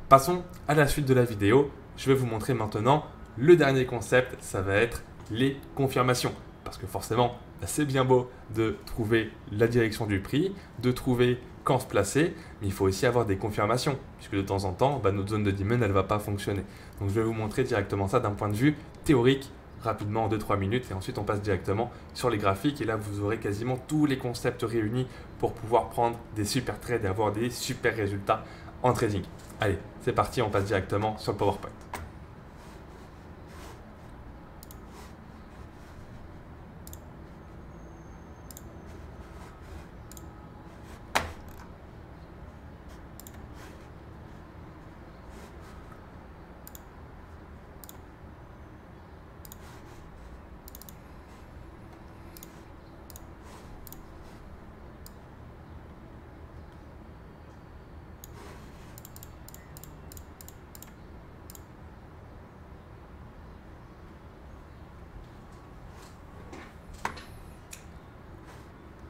Passons à la suite de la vidéo, je vais vous montrer maintenant le dernier concept, ça va être les confirmations. Parce que forcément, c'est bien beau de trouver la direction du prix, de trouver quand se placer, mais il faut aussi avoir des confirmations, puisque de temps en temps, notre zone de demand, elle ne va pas fonctionner. Donc je vais vous montrer directement ça d'un point de vue théorique, rapidement en 2-3 minutes, et ensuite on passe directement sur les graphiques, et là vous aurez quasiment tous les concepts réunis pour pouvoir prendre des super trades et avoir des super résultats en trading. Allez, c'est parti, on passe directement sur le PowerPoint.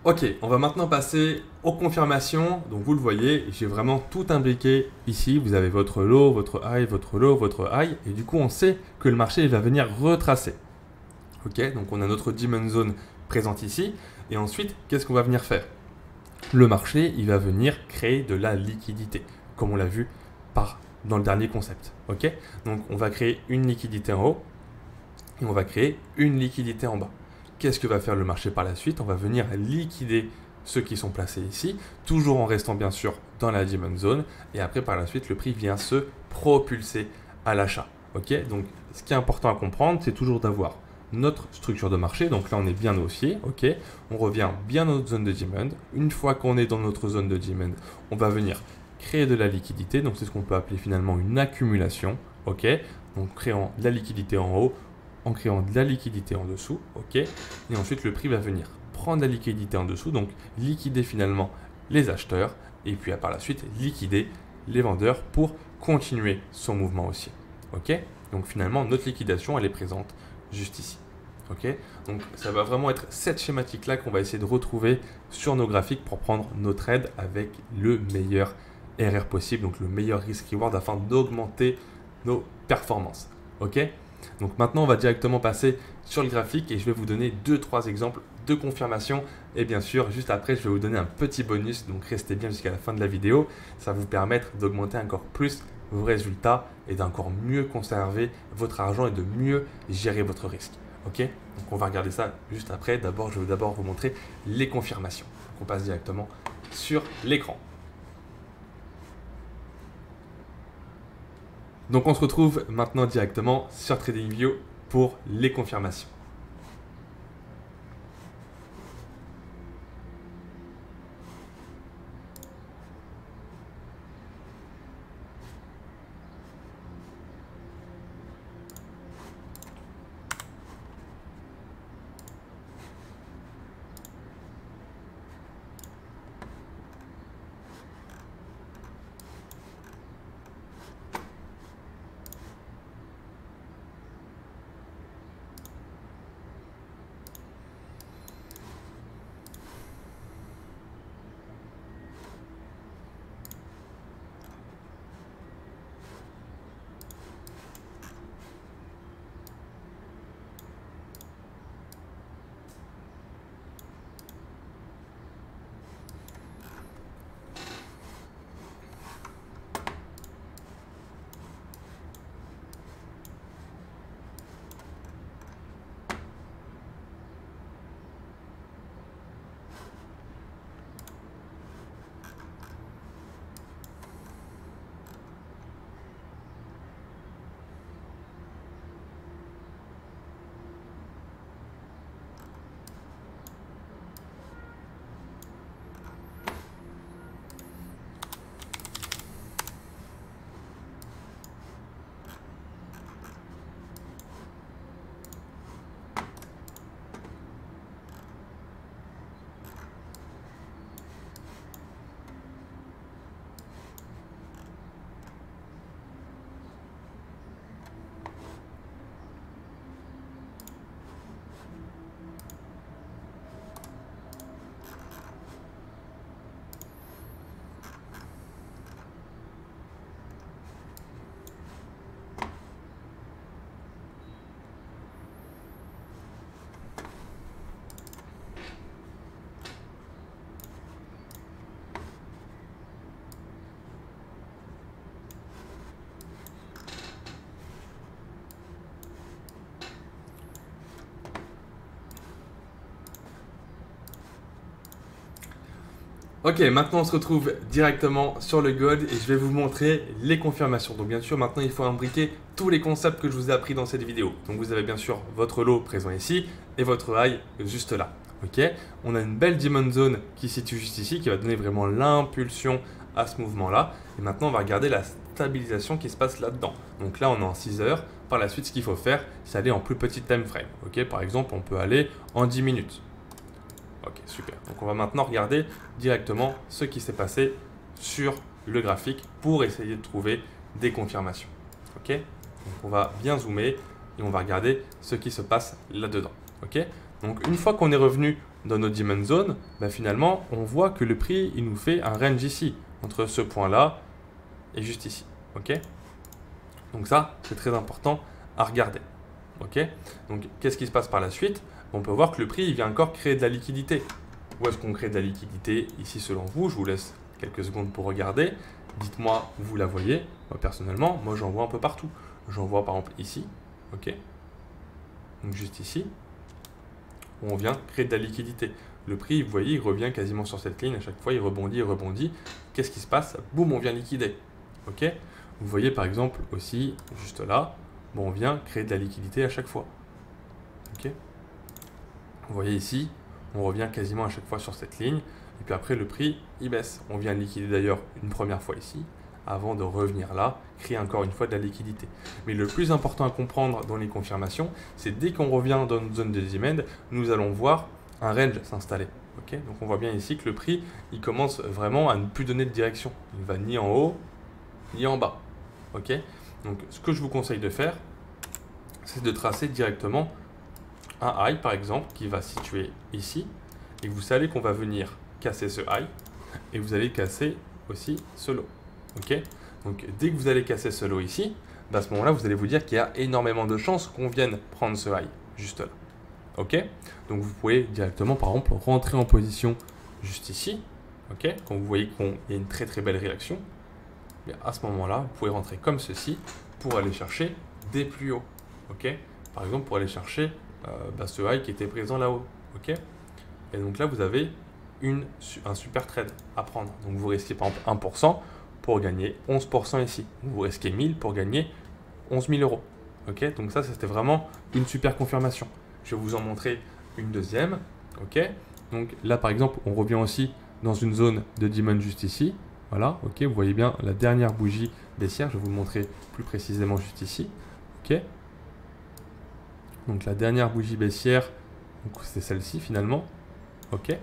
Ok, on va maintenant passer aux confirmations. Donc vous le voyez, j'ai vraiment tout imbriqué ici. Vous avez votre low, votre high, votre low, votre high. Et du coup, on sait que le marché va venir retracer. Ok, donc on a notre demand zone présente ici. Et ensuite, qu'est-ce qu'on va venir faire? Le marché, il va venir créer de la liquidité, comme on l'a vu dans le dernier concept. Ok, donc on va créer une liquidité en haut et on va créer une liquidité en bas. Qu'est-ce que va faire le marché par la suite? On va venir liquider ceux qui sont placés ici, toujours en restant bien sûr dans la demand zone. Et après, par la suite, le prix vient se propulser à l'achat. Ok, donc ce qui est important à comprendre, c'est toujours d'avoir notre structure de marché. Donc là, on est bien haussier. Ok, on revient bien dans notre zone de demand. Une fois qu'on est dans notre zone de demand, on va venir créer de la liquidité. Donc c'est ce qu'on peut appeler finalement une accumulation. Ok, donc créant de la liquidité en haut, en créant de la liquidité en dessous, ok, et ensuite le prix va venir prendre la liquidité en dessous, donc liquider finalement les acheteurs, et puis par la suite liquider les vendeurs pour continuer son mouvement haussier, ok. Donc finalement notre liquidation elle est présente juste ici, ok. Donc ça va vraiment être cette schématique là qu'on va essayer de retrouver sur nos graphiques pour prendre nos trades avec le meilleur RR possible, donc le meilleur risk reward afin d'augmenter nos performances, ok. Donc maintenant, on va directement passer sur le graphique et je vais vous donner 2-3 exemples de confirmation. Et bien sûr, juste après, je vais vous donner un petit bonus. Donc restez bien jusqu'à la fin de la vidéo. Ça va vous permettre d'augmenter encore plus vos résultats et d'encore mieux conserver votre argent et de mieux gérer votre risque. Ok? Donc on va regarder ça juste après. D'abord, je vais vous montrer les confirmations. Donc on passe directement sur l'écran. Donc on se retrouve maintenant directement sur TradingView pour les confirmations. Ok, maintenant on se retrouve directement sur le gold et je vais vous montrer les confirmations. Donc bien sûr, maintenant il faut imbriquer tous les concepts que je vous ai appris dans cette vidéo. Donc vous avez bien sûr votre lot présent ici et votre high juste là. Ok, on a une belle diamond zone qui se situe juste ici, qui va donner vraiment l'impulsion à ce mouvement-là. Et maintenant on va regarder la stabilisation qui se passe là-dedans. Donc là on est en 6 heures. Par la suite, ce qu'il faut faire, c'est aller en plus petit time frame. Ok, par exemple, on peut aller en 10 minutes. Ok, super. Donc on va maintenant regarder directement ce qui s'est passé sur le graphique pour essayer de trouver des confirmations. Ok, donc on va bien zoomer et on va regarder ce qui se passe là-dedans. Ok, donc une fois qu'on est revenu dans nos diamond zones, ben finalement on voit que le prix il nous fait un range ici entre ce point-là et juste ici. Ok, donc ça c'est très important à regarder. Ok, donc qu'est-ce qui se passe par la suite? On peut voir que le prix il vient encore créer de la liquidité. Où est-ce qu'on crée de la liquidité ici selon vous? Je vous laisse quelques secondes pour regarder. Dites-moi où vous la voyez. Moi personnellement, moi j'en vois un peu partout. J'en vois par exemple ici. Ok, donc juste ici, où on vient créer de la liquidité. Le prix, vous voyez, il revient quasiment sur cette ligne. À chaque fois, il rebondit, il rebondit. Qu'est-ce qui se passe? Boum, on vient liquider. Ok, vous voyez par exemple aussi, juste là, bon, on vient créer de la liquidité à chaque fois. Ok, vous voyez ici, on revient quasiment à chaque fois sur cette ligne. Et puis après, le prix, il baisse. On vient liquider d'ailleurs une première fois ici, avant de revenir là, créer encore une fois de la liquidité. Mais le plus important à comprendre dans les confirmations, c'est dès qu'on revient dans une zone de demand, nous allons voir un range s'installer. Okay, donc on voit bien ici que le prix, il commence vraiment à ne plus donner de direction. Il ne va ni en haut, ni en bas. Okay, donc ce que je vous conseille de faire, c'est de tracer directement un high par exemple qui va se situer ici et vous savez qu'on va venir casser ce high et vous allez casser aussi ce low. Ok, donc dès que vous allez casser ce low ici, bah à ce moment-là vous allez vous dire qu'il y a énormément de chances qu'on vienne prendre ce high juste là. Ok, donc vous pouvez directement par exemple rentrer en position juste ici. Ok, quand vous voyez qu'il y a une très belle réaction, bien à ce moment-là vous pouvez rentrer comme ceci pour aller chercher des plus hauts. Ok, par exemple pour aller chercher ce high qui était présent là-haut. Ok, et donc là vous avez un super trade à prendre. Donc vous risquez par exemple 1% pour gagner 11% ici. Vous risquez 1000 pour gagner 11 000 euros. Ok, donc ça c'était vraiment une super confirmation. Je vais vous en montrer une deuxième. Ok, donc là par exemple on revient aussi dans une zone de demand juste ici. Voilà, ok, vous voyez bien la dernière bougie baissière. Je vais vous le montrer plus précisément juste ici. Ok, donc la dernière bougie baissière, c'est celle-ci finalement. Ok,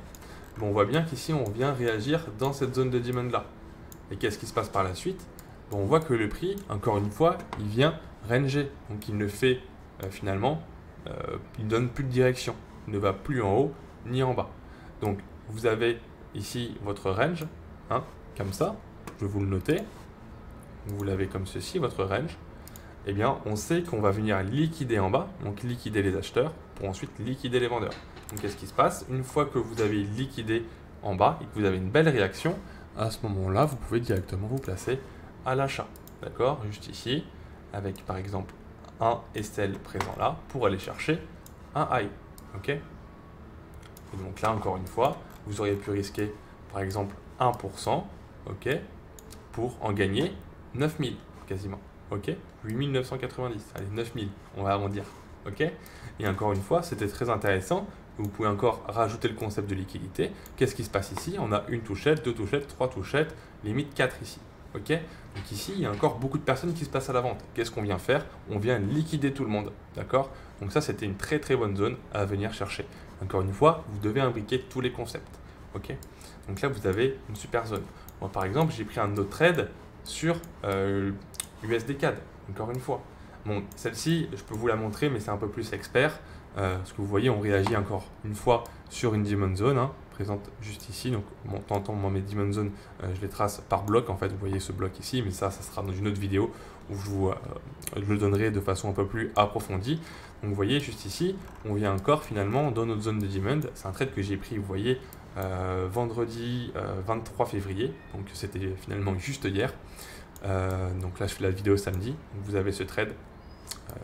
bon, on voit bien qu'ici on vient réagir dans cette zone de demand là. Et qu'est-ce qui se passe par la suite? Bon, on voit que le prix, encore une fois, il vient ranger. Donc il ne fait finalement, il ne donne plus de direction. Il ne va plus en haut ni en bas. Donc vous avez ici votre range, hein, comme ça. Je vais vous le noter. Vous l'avez comme ceci, votre range. Eh bien, on sait qu'on va venir liquider en bas, donc liquider les acheteurs, pour ensuite liquider les vendeurs. Donc, qu'est-ce qui se passe? Une fois que vous avez liquidé en bas et que vous avez une belle réaction, à ce moment-là, vous pouvez directement vous placer à l'achat. D'accord? Juste ici, avec par exemple un SL présent là, pour aller chercher un high. Ok? Et donc là, encore une fois, vous auriez pu risquer par exemple 1%, ok, pour en gagner 9000 quasiment. Ok, 8990, allez 9000, on va arrondir. Ok, et encore une fois, c'était très intéressant. Vous pouvez encore rajouter le concept de liquidité. Qu'est-ce qui se passe ici? On a une touchette, deux touchettes, trois touchettes, limite 4 ici. Ok, donc ici, il y a encore beaucoup de personnes qui se passent à la vente. Qu'est-ce qu'on vient faire? On vient liquider tout le monde. D'accord, donc ça, c'était une très bonne zone à venir chercher. Encore une fois, vous devez imbriquer tous les concepts. Ok, donc là, vous avez une super zone. Moi, par exemple, j'ai pris un autre trade sur USD CAD, encore une fois. Bon, celle-ci, je peux vous la montrer, mais c'est un peu plus expert. Parce que vous voyez, on réagit encore une fois sur une diamond zone, hein, présente juste ici. Donc, bon, tantôt, moi, mes diamond zones, je les trace par bloc. En fait, vous voyez ce bloc ici, mais ça sera dans une autre vidéo où je le donnerai de façon un peu plus approfondie. Donc, vous voyez, juste ici, on vient encore finalement dans notre zone de demand. C'est un trade que j'ai pris, vous voyez, vendredi 23 février. Donc, c'était finalement juste hier. Donc là, je fais la vidéo samedi. Donc, vous avez ce trade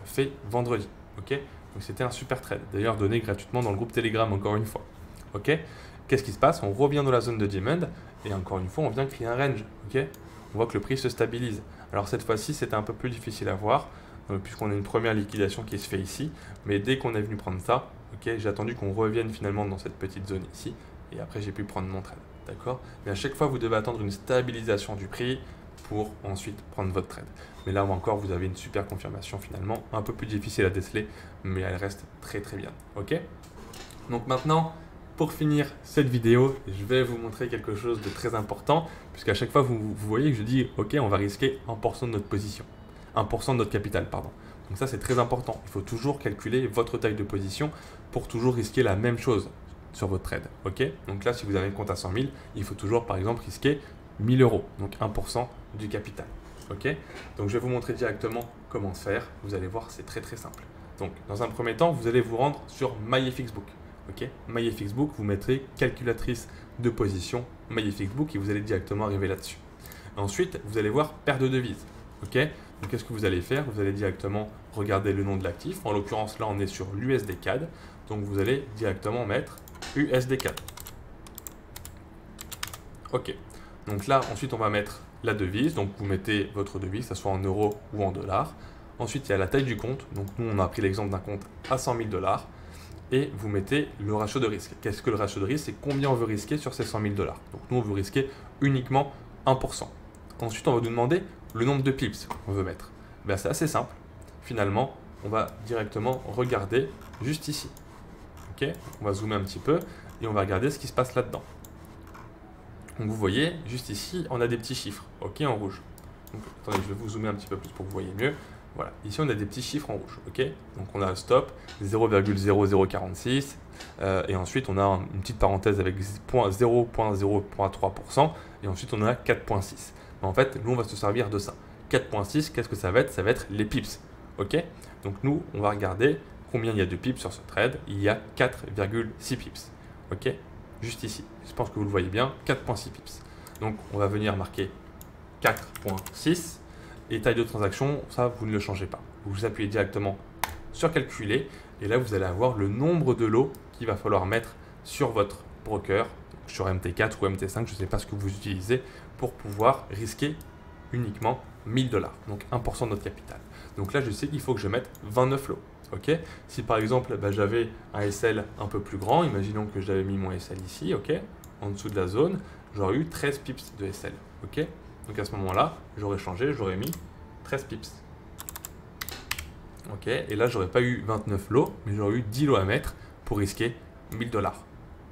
fait vendredi. Ok, donc c'était un super trade. D'ailleurs, donné gratuitement dans le groupe Telegram, encore une fois. Ok, qu'est-ce qui se passe? On revient dans la zone de demand et encore une fois, on vient créer un range. Ok, on voit que le prix se stabilise. Alors cette fois-ci, c'était un peu plus difficile à voir puisqu'on a une première liquidation qui se fait ici. Mais dès qu'on est venu prendre ça, ok, j'ai attendu qu'on revienne finalement dans cette petite zone ici et après j'ai pu prendre mon trade. D'accord? Mais à chaque fois, vous devez attendre une stabilisation du prix pour ensuite prendre votre trade. Mais là encore, vous avez une super confirmation finalement, un peu plus difficile à déceler, mais elle reste très très bien. Ok? Donc maintenant, pour finir cette vidéo, je vais vous montrer quelque chose de très important, puisqu'à chaque fois, vous voyez que je dis, ok, on va risquer 1% de notre position, 1% de notre capital, pardon. Donc ça, c'est très important. Il faut toujours calculer votre taille de position pour toujours risquer la même chose sur votre trade. Ok? Donc là, si vous avez un compte à 100 000, il faut toujours, par exemple, risquer 1000 €, donc 1% du capital. Ok? Donc je vais vous montrer directement comment faire. Vous allez voir, c'est très très simple. Donc dans un premier temps, vous allez vous rendre sur MyFXBook. Ok? MyFXBook, vous mettrez calculatrice de position MyFXBook et vous allez directement arriver là-dessus. Ensuite, vous allez voir paire de devises. Ok? Donc qu'est-ce que vous allez faire? Vous allez directement regarder le nom de l'actif. En l'occurrence, là, on est sur l'USD CAD. Donc vous allez directement mettre USD CAD. Ok. Donc là, ensuite, on va mettre la devise. Donc vous mettez votre devise, que ce soit en euros ou en dollars. Ensuite, il y a la taille du compte. Donc nous, on a pris l'exemple d'un compte à 100 000 $. Et vous mettez le ratio de risque. Qu'est-ce que le ratio de risque? C'est combien on veut risquer sur ces 100 000 $. Donc nous, on veut risquer uniquement 1%. Ensuite, on va nous demander le nombre de pips qu'on veut mettre. Ben, c'est assez simple. Finalement, on va directement regarder juste ici. Ok, on va zoomer un petit peu et on va regarder ce qui se passe là-dedans. Donc vous voyez, juste ici, on a des petits chiffres, ok, en rouge. Donc, attendez, je vais vous zoomer un petit peu plus pour que vous voyez mieux. Voilà, ici on a des petits chiffres en rouge, ok. Donc on a un stop 0,0046 et ensuite on a une petite parenthèse avec 0,03% et ensuite on a 4,6. En fait, nous on va se servir de ça. 4,6, qu'est-ce que ça va être? Ça va être les pips, ok. Donc nous, on va regarder combien il y a de pips sur ce trade. Il y a 4,6 pips, ok. Juste ici, je pense que vous le voyez bien, 4,6 pips. Donc on va venir marquer 4,6 et taille de transaction, ça vous ne le changez pas. Vous appuyez directement sur calculer et là vous allez avoir le nombre de lots qu'il va falloir mettre sur votre broker, sur MT4 ou MT5, je ne sais pas ce que vous utilisez, pour pouvoir risquer uniquement 1000 $, donc 1% de notre capital. Donc là je sais qu'il faut que je mette 29 lots. Ok, si par exemple j'avais un SL un peu plus grand, imaginons que j'avais mis mon SL ici, ok, en dessous de la zone, j'aurais eu 13 pips de SL. Ok, donc à ce moment-là, j'aurais changé, j'aurais mis 13 pips. Ok, et là j'aurais pas eu 29 lots, mais j'aurais eu 10 lots à mettre pour risquer 1000 $.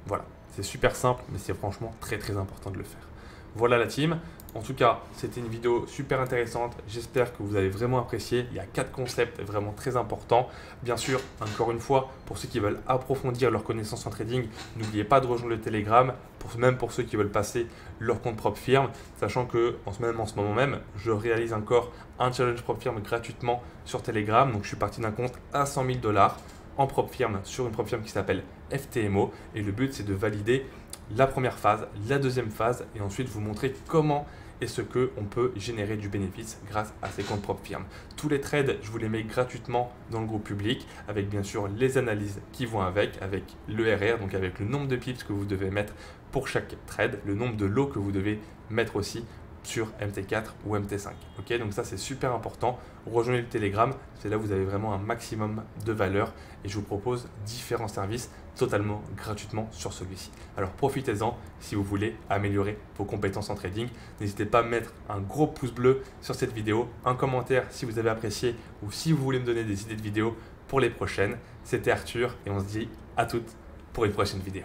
Voilà, c'est super simple, mais c'est franchement très très important de le faire. Voilà la team. En tout cas, c'était une vidéo super intéressante. J'espère que vous avez vraiment apprécié. Il y a 4 concepts vraiment très importants. Bien sûr, encore une fois, pour ceux qui veulent approfondir leurs connaissances en trading, n'oubliez pas de rejoindre le Telegram, même pour ceux qui veulent passer leur compte propre firme, sachant que en ce moment même, je réalise encore un challenge propre firme gratuitement sur Telegram. Donc, je suis parti d'un compte à 100 000 $ en propre firme sur une propre firme qui s'appelle FTMO. Et le but, c'est de valider la première phase, la deuxième phase et ensuite vous montrer comment est-ce qu'on peut générer du bénéfice grâce à ces comptes propres firmes. Tous les trades, je vous les mets gratuitement dans le groupe public avec bien sûr les analyses qui vont avec l'ERR, donc avec le nombre de pips que vous devez mettre pour chaque trade, le nombre de lots que vous devez mettre aussi sur MT4 ou MT5. Ok, donc ça c'est super important. Rejoignez le Telegram, c'est là où vous avez vraiment un maximum de valeur et je vous propose différents services totalement gratuitement sur celui-ci. Alors profitez-en si vous voulez améliorer vos compétences en trading. N'hésitez pas à mettre un gros pouce bleu sur cette vidéo, un commentaire si vous avez apprécié ou si vous voulez me donner des idées de vidéos pour les prochaines. C'était Arthur et on se dit à toutes pour une prochaine vidéo.